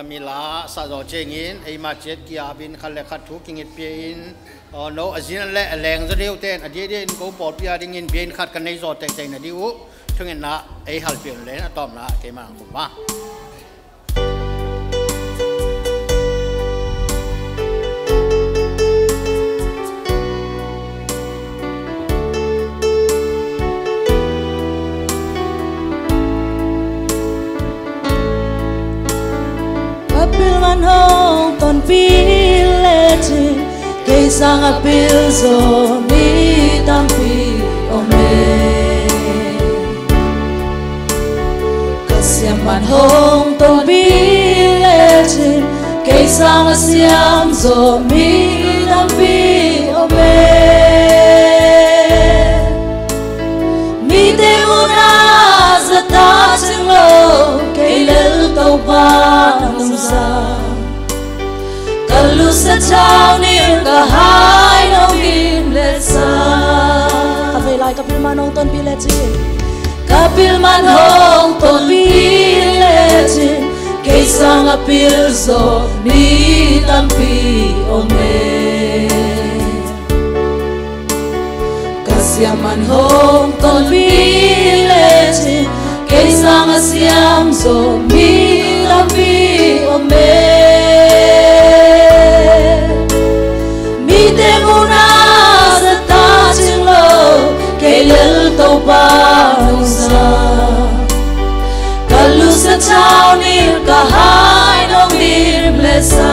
Kamila sa zo chengin ei ma chet kia bin khale khat thu kingit pe in no azin le leng zo deu ten adi de in ko por pia ding in bin khat kan nei zo te te na diu thungin na ei hal pe le na tom na ke ma ko ma Pilman hong ton piletin kay sang apil zo mi tampi ome Kasiaman hong ton piletin kay sang asiam zo mi tampi ome Mi te muna za ta ching lo kay lel tau ba Kalu sa chao niyo kahay nong ginlesa Kapilay kapilman hong ton piletin Kapilman hong ton piletin Kaysa nga pilso ni tampi ome Kasyaman hong ton piletin Kaysa nga siyam so mi tampi ome Te muna sa ta ching lo kay lel tau pa nung sa Kalu sa chao nil kahay nong niblesa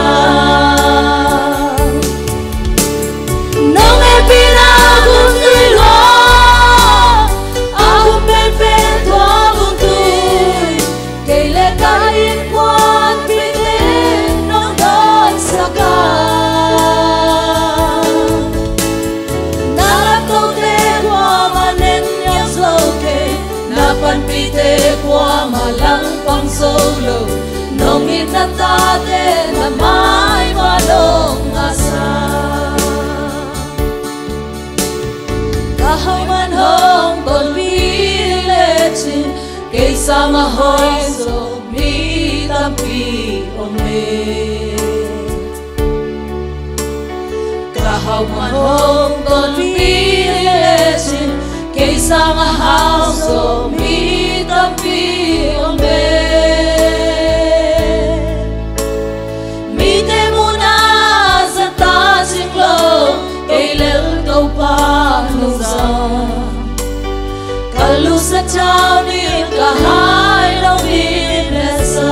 Nong e pinagong tuilo Akong pepeto akong tuy Kay lekain kwan pitin nong doon sa ka Panpite kwa malang pang solo Nong inatate na may malong asa Kahaw man hong ton piletin Kaysa mahoy so mi tampi ome Kahaw man hong ton piletin Kaysa mahaw so mi tampi ome Mi te muna sa ta ching lo Kay lel tau pa nung sa Kalu sa chao ni kahay nong inesa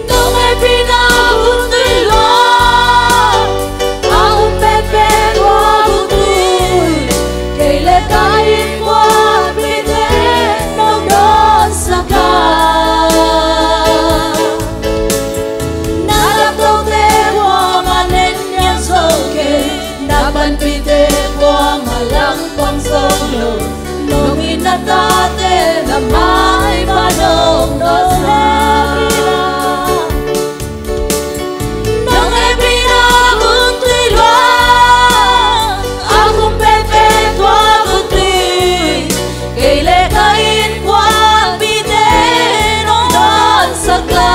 Nong e pina buntoy lo Akong pepe Kain kwa pite nong doon sa ka Nalaptaw te kwa manen niyang soke Napan pite kwa malang pang solo Nong inatate na may manong dosa Nong e pinakong tuilo Akong pepe Kain kwa pite nong doon sa ka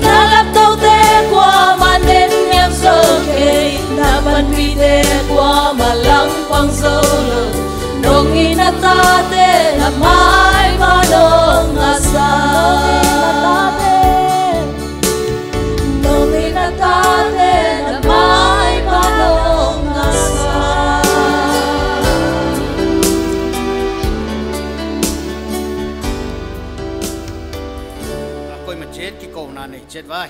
Nalaptaw te kwa manen niyang soke Napan pite kwa malang pang solo Nong inatate na may manong asa Nong inatate na may manong asa Chết cái cầu nào này chết vai